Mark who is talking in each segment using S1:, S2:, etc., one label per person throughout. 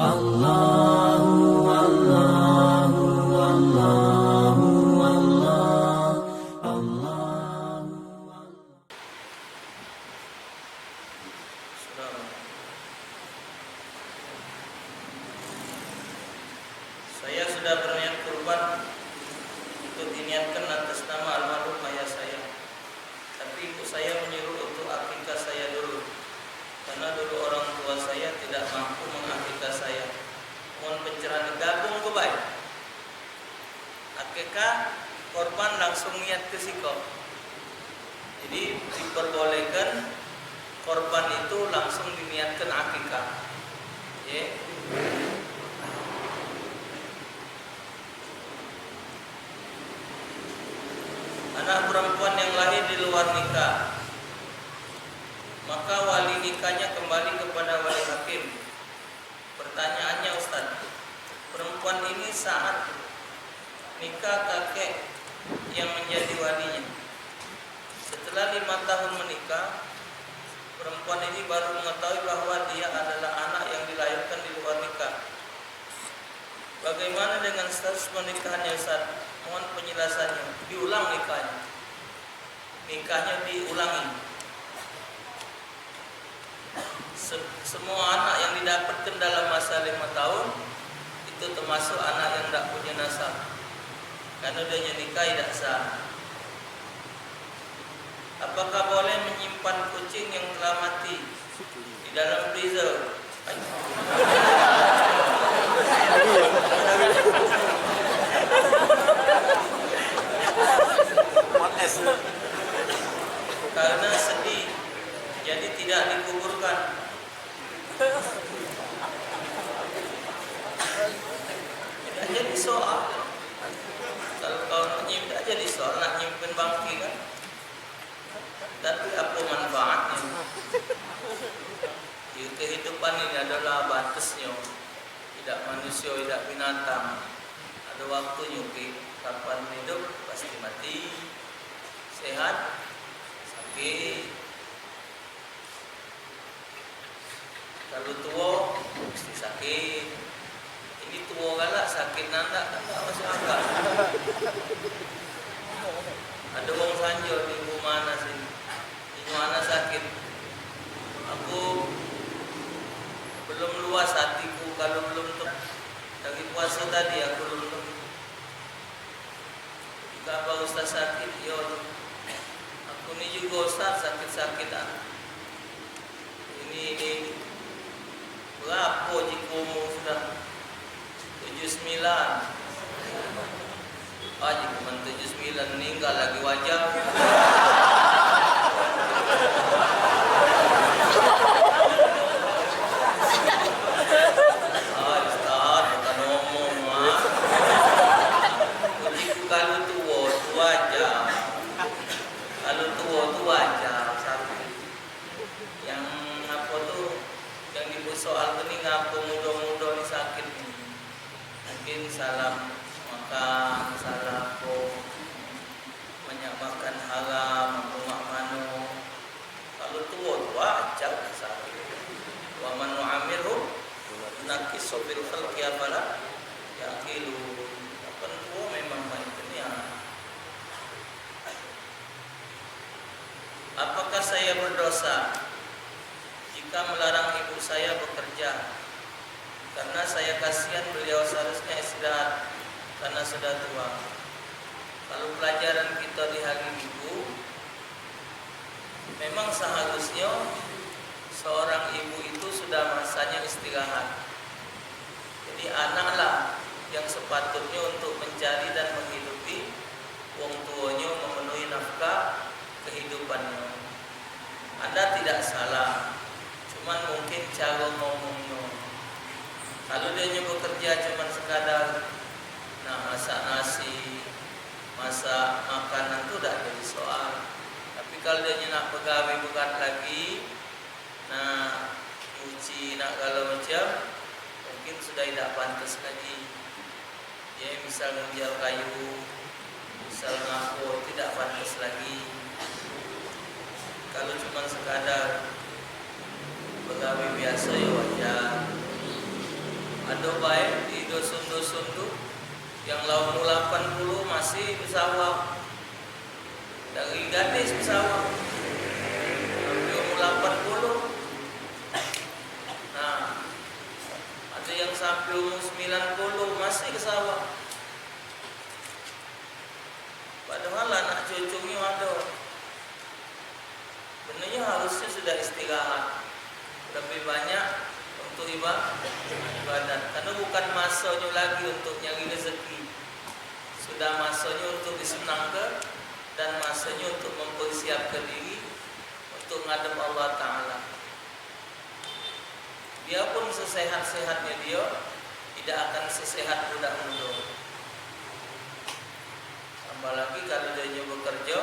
S1: Allahu Allahu Allahu Allah Allahu.
S2: Saya sudah berniat kurban untuk diniatkan atas nama almarhum ayah saya. Tapi ibu saya menyuruh untuk akikah saya dulu, karena dulu orang tua saya tidak mampu mengakikah saya. Mohon pencerahan, gabung ke baik. Akikah korban langsung niat ke siko. Jadi diperbolehkan korban itu langsung diniatkan akikah. Ya. Anak perempuan yang lahir di luar nikah, maka wali nikahnya kembali kepada wali hakim. Pertanyaannya Ustaz, perempuan ini saat nikah kakek yang menjadi walinya. Setelah 5 tahun menikah, perempuan ini baru mengetahui bahwa dia adalah anak yang dilahirkan di luar nikah. Bagaimana dengan status pernikahannya Ustaz? Mohon penjelasannya. Diulang nikahnya. Nikahnya diulangi. Semua anak yang didapatkan dalam masa 5 tahun itu termasuk anak yang tidak punya nasab, karena dia nikah tidak sah. Apakah boleh menyimpan kucing yang telah mati di dalam freezer? Karena sedih, jadi tidak dikuburkan. Tidak jadi soal. Kalau kau tidak jadi soal, nak nyimpen bangki kan? Tapi apa manfaatnya? Kehidupan ini adalah batasnya. Tidak manusia, tidak binatang. Ada waktunya, kapan hidup pasti mati. Sehat, sakit. Kalau tua mesti sakit. Ini tua galak sakit nanda tak masuk akal. Ada orang sanjol di mana sini. Di mana sakit. Aku belum luas hatiku kalau belum lagi puasa tadi aku belum. Jika apa Ustaz sakit, yo aku ni juga Ustaz sakit-sakitan. Ini berapa jika umur sudah 79? Jika man 79 meninggal lagi wajar. Ustaz, bukan ngomong mah. Kalau tua tu wajar. Kalau tua tu wajar sakit. Yang apa tu? Yang ibu soal tu ni ngapa muda-muda ni sakit ni? Mungkin salah makan, salah apa, banyak makan haram, rumah mano. Kalau tua tu wajar sakit. Wa man nu'amirhu naqisu fil khalqi afala yaqilu. Kapan tua memang macam ni. Apakah saya berdosa jika melarang ibu saya bekerja? Karena saya kasihan beliau seharusnya istirahat karena sudah tua. Kalau pelajaran kita di hari Minggu, memang seharusnya seorang ibu itu sudah masanya istirahat. Jadi anaklah yang sepatutnya untuk mencari dan menghidupi wong tuanya, memenuhi nafkah kehidupannya. Anda tidak salah, cuman mungkin cara ngomongnya. Kalau dia bekerja cuma sekadar masak nasi, masak makanan itu tidak jadi soal. Tapi kalau dia nak pegawai berat lagi, nyuci, nak kalau macam, mungkin sudah tidak pantas lagi. Ya, misal menjual kayu, misal ngapur, tidak pantas lagi. Kalau cuma sekadar pegawai biasa ya wajar. Ada baik di dusun-dusun tu yang lawan 80 masih bersawah. Dari gadis bersawah sampai umur 80. Nah, ada yang sampai umur 90 masih ke sawah. Padahal anak cucunya ada. Sebenarnya harusnya sudah istirahat. Lebih banyak untuk ibadat. Karena bukan masanya lagi untuk nyari rezeki. Sudah masanya untuk disenangkan dan masanya untuk mempersiapkan diri untuk ngadep Allah Ta'ala. Dia pun sesehat-sehatnya dia tidak akan sesehat budak muda. Tambah lagi kalau dia bekerja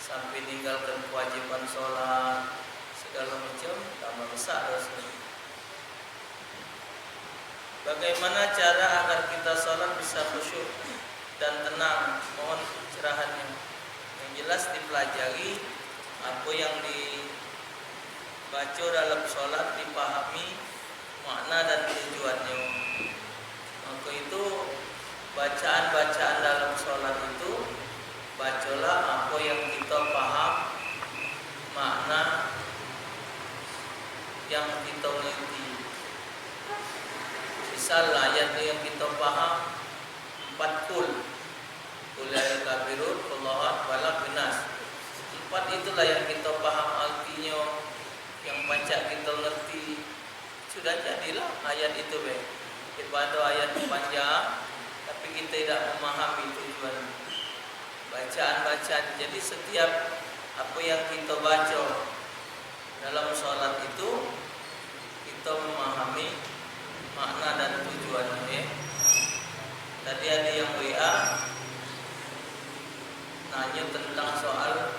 S2: sampai tinggalkan kewajiban sholat segala macam, tambah besar dosanya. Bagaimana cara agar kita sholat bisa khusyuk dan tenang? Mohon pencerahannya. Yang jelas dipelajari apa yang dibaca dalam sholat, dipahami makna dan tujuannya. Maka itu bacaan-bacaan dalam sholat itu bacalah apa yang kita paham, makna yang kita mengerti. Misal ayat yang kita paham 4 kul ya kafirun, Allahat, Balak, Binas. 4 itulah yang kita paham artinya, yang pancak kita ngerti. Sudah jadilah ayat itu daripada ayat panjang tapi kita tidak memahami tujuan bacaan-bacaan. Jadi setiap apa yang kita baca dalam sholat itu kita memahami makna dan tujuannya. Tadi ada yang WA nanya tentang soal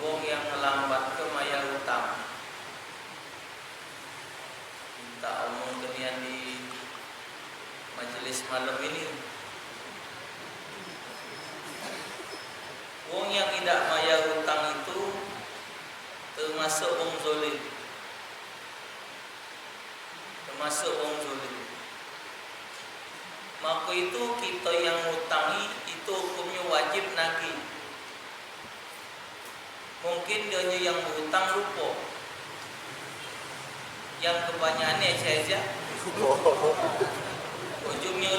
S2: wong yang melambat ke maya hutang. Minta omong kenian di majelis malam ini. Wong yang tidak maya hutang itu termasuk wong zalim. Termasuk wong zalim. Maka itu kita yang ngutangi itu hukumnya wajib nagih. Mungkin dia yang berhutang lupa. Yang kebanyakannya saja ujungnya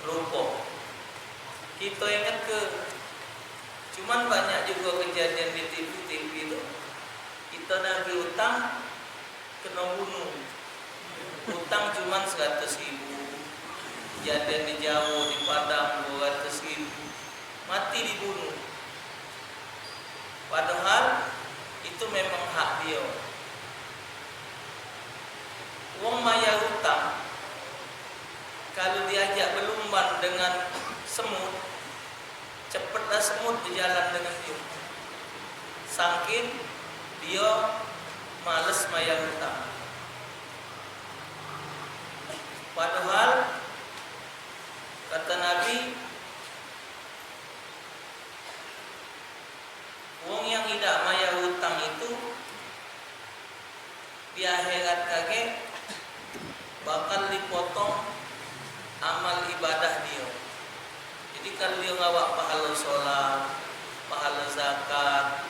S2: lupa. Kita ingat ke, cuman banyak juga kejadian di TV itu. Kita nagih hutang kena bunuh. Hutang cuman 100.000. Kejadian di Jawa, di Padang 200.000, mati dibunuh. Padahal itu memang hak dia. Wong maya hutang kalau diajak berlumban dengan semut, cepatlah semut berjalan dengan dia. Saking dia malas maya hutang. Padahal kata Nabi, wong yang tidak maya hutang itu di akhirat kage bakal dipotong amal ibadah dia. Jadi kalau dia ngawak pahala sholat, pahala zakat,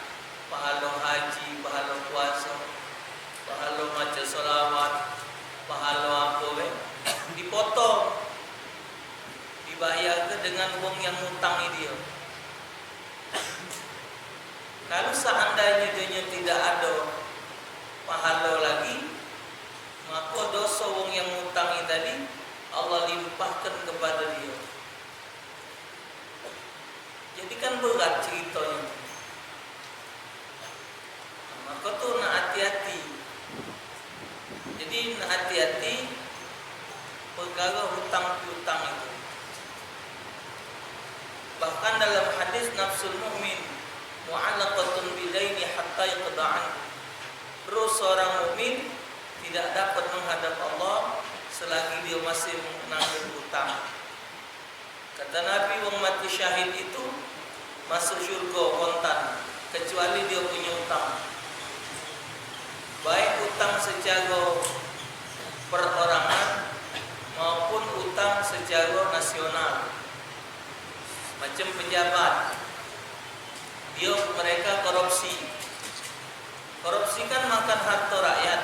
S2: pahala haji, pahala puasa, pahala maca sholawat, pahala apa dipotong, dibayar dengan wong yang ngutangi dia. Kalau seandainya dia tidak ada pahala lagi, maka dosa wong yang ngutangi tadi Allah limpahkan kepada dia. Jadi kan berat ceritanya. Maka tuh nak hati-hati. Jadi nak hati-hati perkara hutang-hutang itu. Bahkan dalam hadis nafsul mu'min mu'allaqatun bidaini hatta yaqda'an. Terus seorang mukmin tidak dapat menghadap Allah selagi dia masih menanggung hutang. Kata Nabi, wong mati syahid itu masuk syurga kontan kecuali dia punya hutang. Baik hutang secara per macam pejabat. Mereka korupsi. Korupsi kan makan harta rakyat.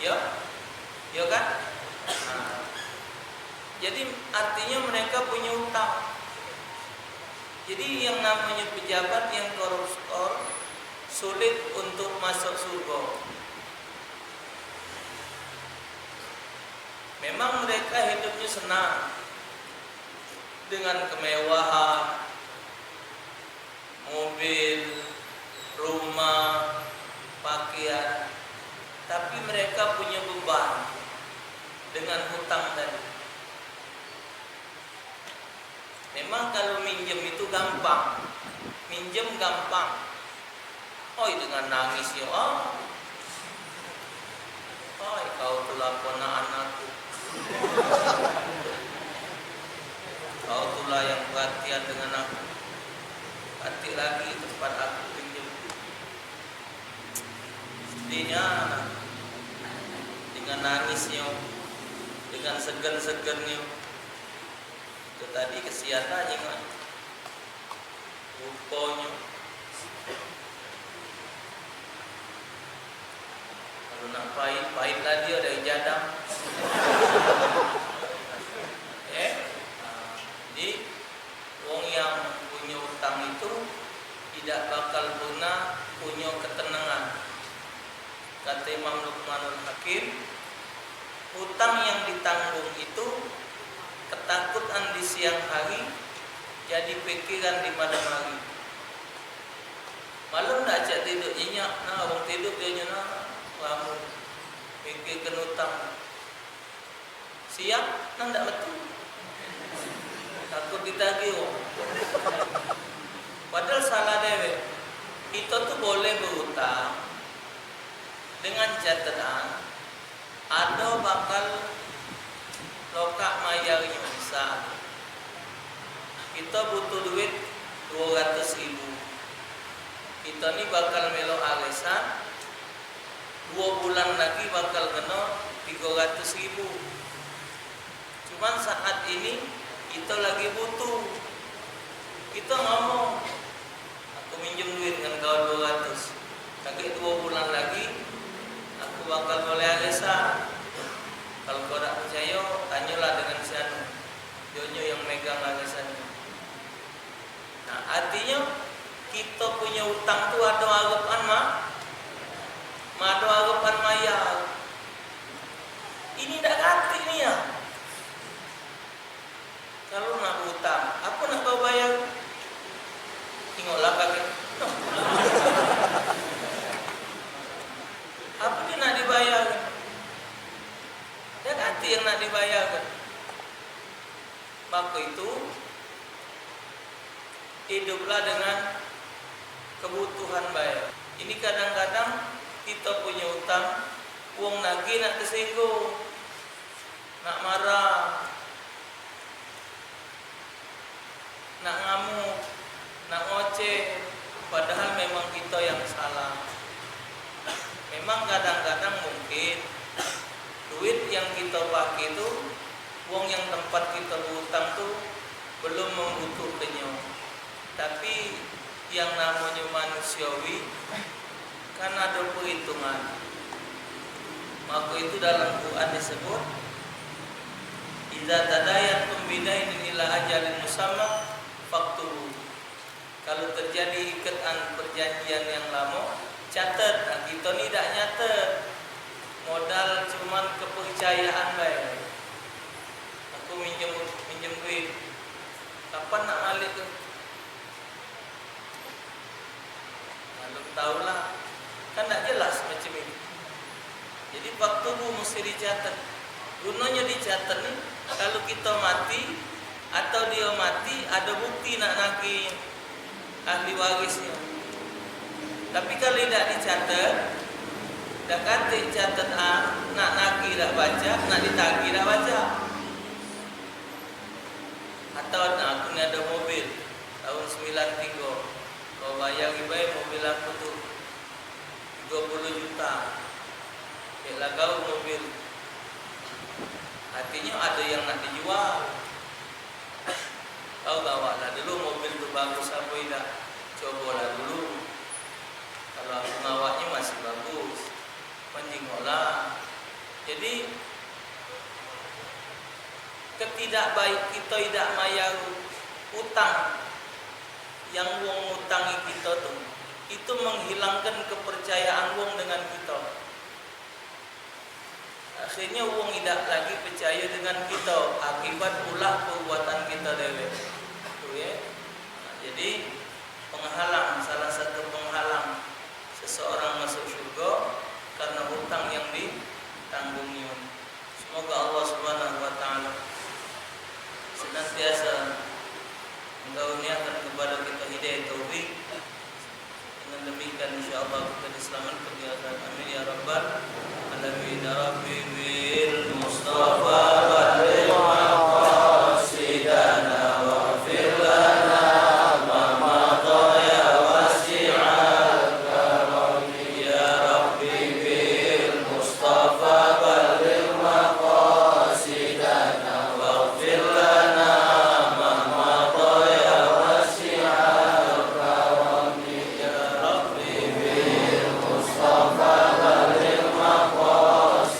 S2: Ya kan? Nah, jadi artinya mereka punya utang. Jadi yang namanya pejabat yang koruptor sulit untuk masuk surga. Memang mereka hidupnya senang dengan kemewahan, mobil, rumah, pakaian, tapi mereka punya beban dengan hutang tadi. Memang kalau minjem itu gampang, minjem gampang. Oh, dengan nangis ya, kau telah ponakan aku, kau telah yang perhatian dengan aku, hati lagi tempat aku pinjam. Sedihnya dengan nangisnya, dengan segan-segannya. Itu tadi kesianannya kan, rupanya. Kalau nak pahit lah dia dari jadang. Jadi orang yang punya utang itu tidak bakal pernah punya ketenangan. Kata Imam Luqmanul Hakim, hutang yang ditanggung itu ketakutan di siang hari jadi pikiran di malam hari. Malam tak ajak tidur nyenyak, orang tidur dia nyenyak, kamu pikirkan hutang. Siang, tak betul, takut ditagih. Padahal salah dewe. Kita tuh boleh berhutang dengan catatan ada bakal lokak mayarnya. Misal kita butuh duit 200.000, kita ni bakal melok arisan 2 bulan lagi bakal kena 300.000. Cuman saat ini kita lagi butuh, kita ngomong, aku minjem duit dengan kau 200, lagi 2 bulan lagi aku bakal boleh arisan. Kalau kau tak percaya, tanyalah dengan si anu, dia yang megang arisannya. Nah, artinya kita punya utang tu ada harapan ada harapan mayar. Ini dah ganti ni ya. Kalau nak hutang, apa nak kau bayar? Tengoklah kakek. Apa dia nak dibayar? Dia ganti yang nak dibayar. Maka itu hiduplah dengan kebutuhan bayar. Ini kadang-kadang kita punya utang, uang nagih nak tersinggung, nak marah, nak ngamuk, nak ngoceh, padahal memang kita yang salah. Memang kadang-kadang mungkin duit yang kita pakai itu, uang yang tempat kita berhutang tu belum membutuhkannya. Tapi yang namanya manusiawi kan ada perhitungan. Maka itu dalam Quran disebut, idza tadayantum bidainin ila ajalin musamma faktubu. Kalau terjadi ikatan perjanjian yang lama, catat. Nah, kita ni tak nyatet, modal cuman kepercayaan baik. Aku minjem duit, kapan nak balik tu? Belum tahulah, kan tak jelas macam ini. Jadi waktu bu mesti dicatat. Gunanya dicatat ni, kalau kita mati atau dia mati, ada bukti nak nagih ahli warisnya. Tapi kalau tidak dicatat, dah kata catat nak nagih tak baca, nak ditagih tak baca. Atau aku ni ada mobil tahun 93, kau bayar baik mobil aku tu 30 juta. Baiklah kau mobil, artinya ada yang nak dijual. Kau bawalah dulu mobil Jadi ketidakbaik kita tidak mayar utang yang wong ngutangi kita tuh, itu menghilangkan kepercayaan wong dengan kita. Akhirnya wong tidak lagi percaya dengan kita akibat ulah perbuatan kita dewe. Ya. Nah, jadi penghalang, salah satu penghalang seseorang masuk surga karena hutang yang ditanggungnya. Semoga Allah Subhanahu wa taala senantiasa menganugerahkan kepada kita hidayah taufik. Dengan demikian insyaallah kita diselamatkan di akhirat. Amin ya rabbal alamin. Rabbi bil mustafa balligh maqasidana waghfir lana ma madha ya wasi'al karam. Ya Rabbi bil mustafa balligh maqasidana waghfir lana ma madha ya wasi'al karam. Ya Rabbi bil mustafa balligh maqasidana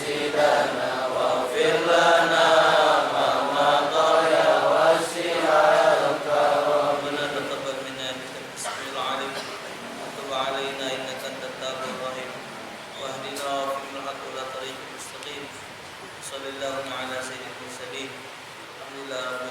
S2: waghfir lana ma madha ya wasi'al karam. Rabbana taqabbal minna innaka as-sami'ul 'alim wa tub 'alaina innaka antat tawwabur rahim wahdina fil haqqi wa tariqil mustaqim. Sallallahu ala sayyidil mursalin. Alhamdulillah.